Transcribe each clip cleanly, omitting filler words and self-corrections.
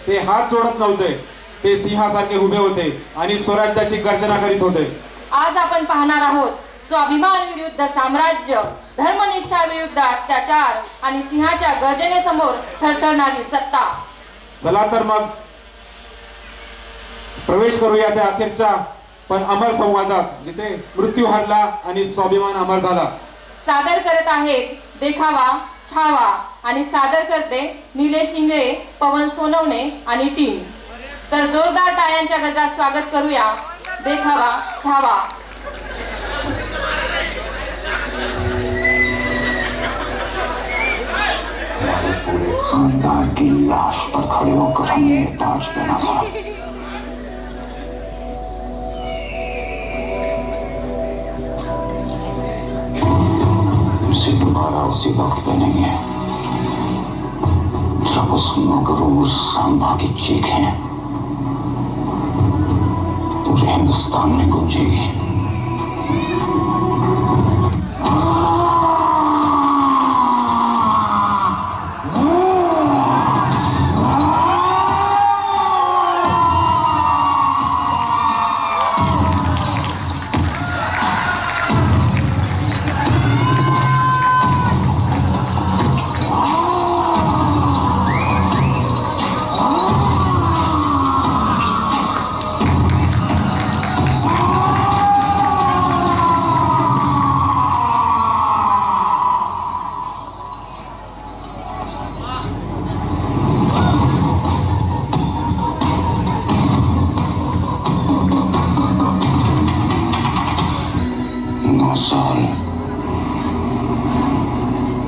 ते हात जोडत नव्हते, ते सिंहासारखे उभे होते आणि स्वराज्याची गर्जना करीत होते. आज आपण पाहणार आहोत स्वाभिमान विरुद्ध साम्राज्य, धर्मनिष्ठा विरुद्ध अत्याचार आणि सिंहाच्या गर्जनेसमोर थरथरणारी सत्ता. चला तर मग प्रवेश करूया त्या अखेरच्या पण अमर संवादात, जिथे मृत्यू हरला आणि स्वाभिमान अमर झाला. सादर करत आहेत देखावा, छावा आणि सादर करते निलेश इंगळे, पवन सोनवणे आणि टीम. तर जोरदार टाळ्यांच्या गजरात स्वागत करूया देखावा, छावा. हमारे पूरे खानदान की लाश पर खड़े होकर हमने ये ताज पहना था. इसे दोबारा उसी वक्त पहनेंगे जब उस मगरूर सांबा की चीखें पूरे हिंदुस्तान में गूंजेगी.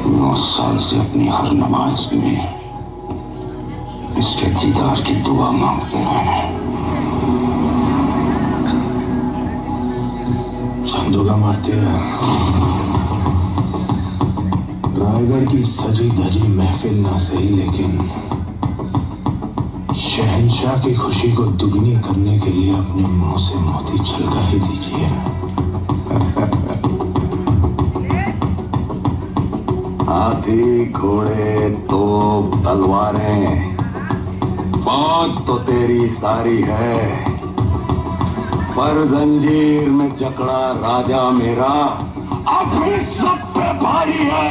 नौ साल से अपनी हर नमाज में इसके दीदार की दुआ मांगते हैं. चंदोगामात्य, रायगढ़ की सजी धजी महफिल ना सही, लेकिन शहंशाह की खुशी को दुगनी करने के लिए अपने मुंह से मोती छलका ही दीजिए. हाथी, घोड़े, तोप, तलवारें, फौज तो तेरी सारी है, पर जंजीर में जकड़ा राजा मेरा अपनी सब पे भारी है.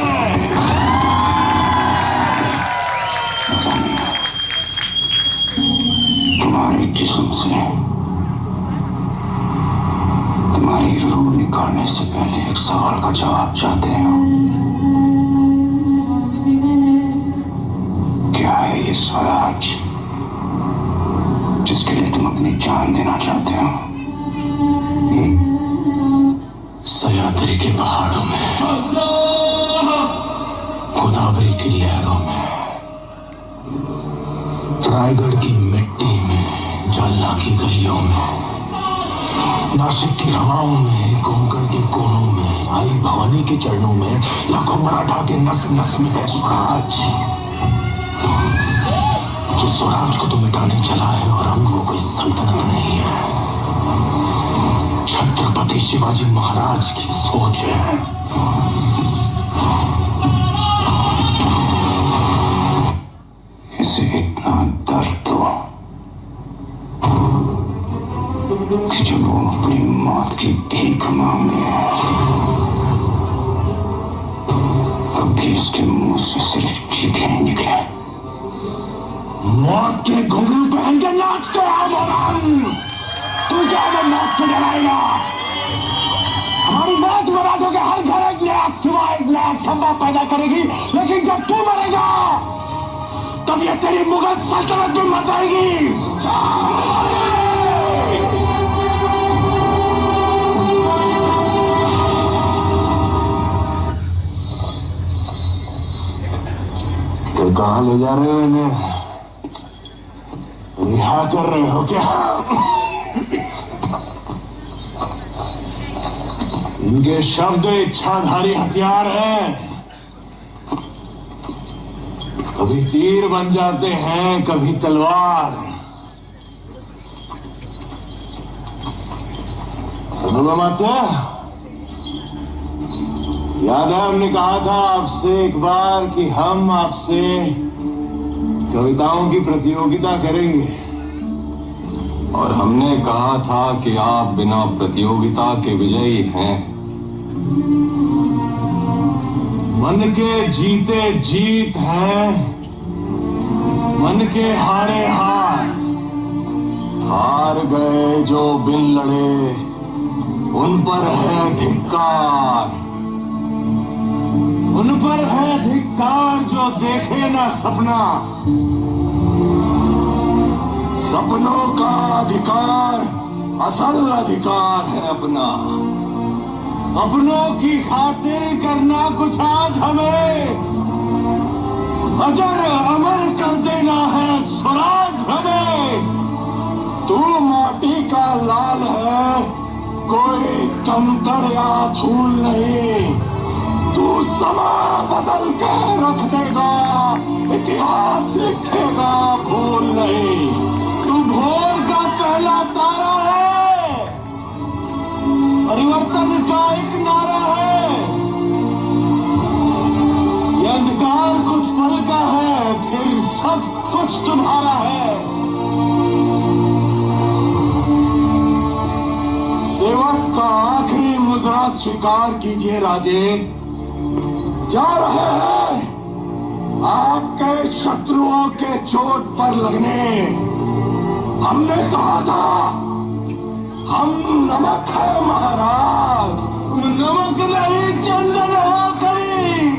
तुम्हारे जिस्म से तुम्हारी रूह निकालने से पहले एक सवाल का जवाब चाहते हो. क्या है ये स्वराज जिसके लिए तुम अपनी जान देना चाहते हो? सह्याद्री के पहाड़ों में, गोदावरी की लहरों में, रायगढ़ की मिट्टी में, जालना की गलियों में, नासिक की हवाओं में, कोंकण के कोनों में, आई भवानी के चरणों में, लाखों मराठा के नस नस में है स्वराज. जो स्वराज को तो मिटाने चला है, और अंग वो कोई सल्तनत नहीं है, छत्रपति शिवाजी महाराज की सोच है. इसे इतना दर्द दो कि जब वो अपनी मौत की भीख मांगे तब भी उसके मुंह से सिर्फ चीखें निकले. मौत के घुंघरू पहन के नाचते हैं बोलन. तू क्या हमें मौत से डराएगा? हमारी मौत मराठों के हर घर एक नया सिवा, एक नया संभव पैदा करेगी. लेकिन जब तू मरेगा तब ये तेरी मुगल सल्तनत भी मर जाएगी. तो कहाँ ले जा रहे हो इन्हें? रिहा कर रहे हो क्या? इनके शब्द इच्छाधारी हथियार हैं. कभी तीर बन जाते हैं, कभी तलवार. सुनोगा माता, याद है हमने कहा था आपसे एक बार कि हम आपसे कविताओं की प्रतियोगिता करेंगे और हमने कहा था कि आप बिना प्रतियोगिता के विजयी हैं। मन के जीते जीत है, मन के हारे हार। हार गए जो बिन लड़े उन पर है धिक्कार, उन पर है धिक्कार जो देखे ना सपना। सपनों का अधिकार असल अधिकार है अपना। अपनों की खातिर करना कुछ आज हमें, अजर अमर कर देना है स्वराज हमें। तू माटी का लाल है, कोई कंकड़ या धूल नहीं। तू समा बदल के रख देगा, इतिहास लिखेगा भूल नहीं। तू भोर का पहला तारा है, परिवर्तन का एक नारा है। ये अंधकार कुछ पल का है, फिर सब कुछ तुम्हारा है। सेवक का आखिरी मुद्रा स्वीकार कीजिए राजे। जा रहे हैं आपके शत्रुओं के चोट पर लगने। हमने कहा था हम नमक है महाराज, नमक नहीं चंदन हो गई।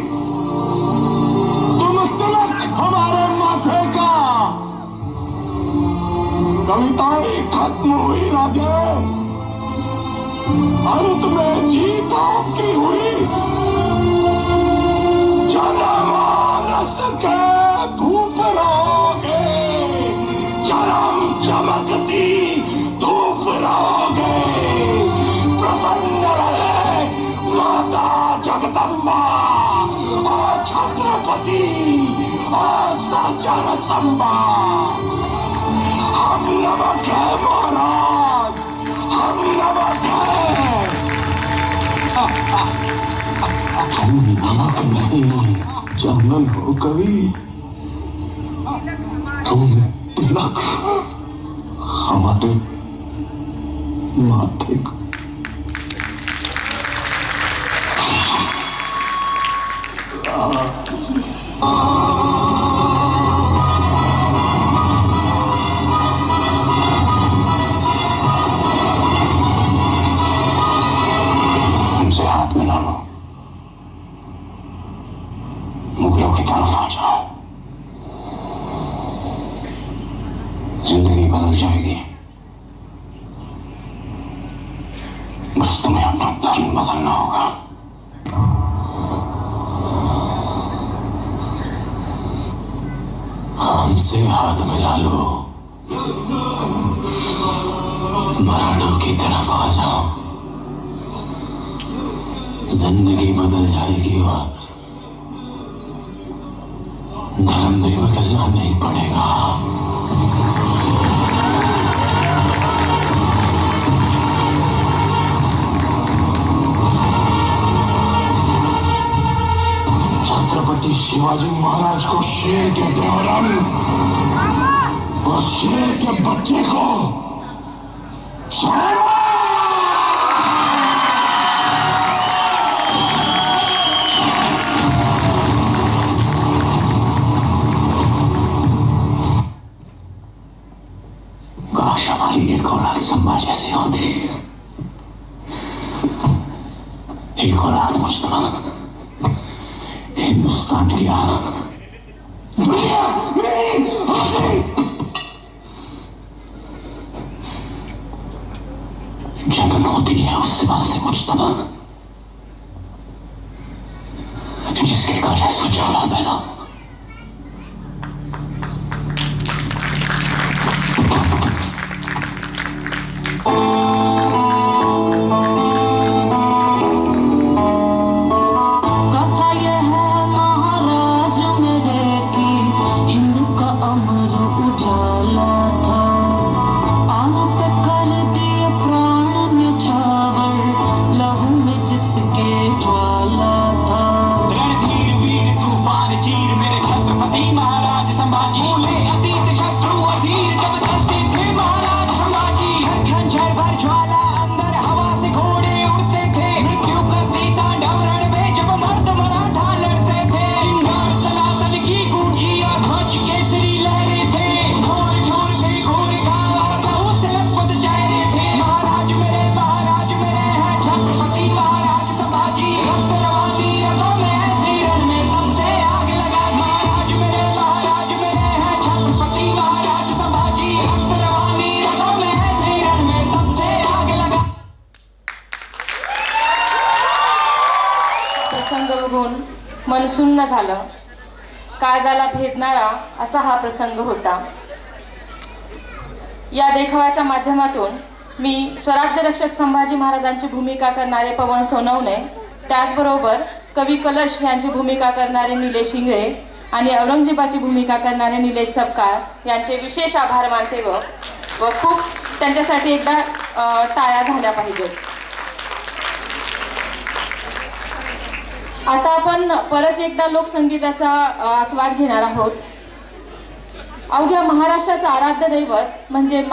तुम तिलक हमारे माथे का। कविताएं खत्म हुई राजे, अंत में जीत आपकी हुई। जनमानस के धूप रहोगे, चरम चमकती धूप रहोगे। प्रसन्न रहे माता जगदम्बा और छत्रपति और सचर संबा। हम नमक है महाराज, हम नमक है। हम नमक नहीं चंदन हो कवि, तुम तिलक हमारे माथे को। हमसे हाथ मिला लो, मुगलों की तरफ आ जाओ। जिंदगी बदल जाएगी, बस तुम्हें अपना धर्म बदलना होगा। हमसे हाथ मिला लो, मराठों की तरफ आ जाओ। जिंदगी बदल जाएगी और धर्म भी बदलना नहीं पड़ेगा। छत्रपति शिवाजी महाराज को शेर के देवरम और शेर के बच्चे को शेर। काश हमारी एक औलाद संभा जैसी होती, एक औलाद मुश्तबा हिंदुस्तान की जलन होती है उस सिवा से मुश्तबा जिसके घर ऐसा ज्वाला पैदा। महाराज संभाजी मन सुन्न झालं. काळजाला भेदणारा असा हा प्रसंग होता. या देखाव्याच्या माध्यमातून मी स्वराज्य रक्षक संभाजी महाराजांची भूमिका करणारे पवन सोनवणे, त्याचबरोबर कवी कलश यांची भूमिका करणारे निलेश इंगळे आणि औरंगजेबाची भूमिका करणारे निलेश सपकाळ यांचे विशेष आभार मानते व खूप त्यांच्यासाठी एकदा टाळ्या झाल्या पाहिजेत. आता आपण परत एकदा लोकसंगीताचा आस्वाद घेणार आहोत. अवघ्या महाराष्ट्राचं आराध्य दैवत म्हणजे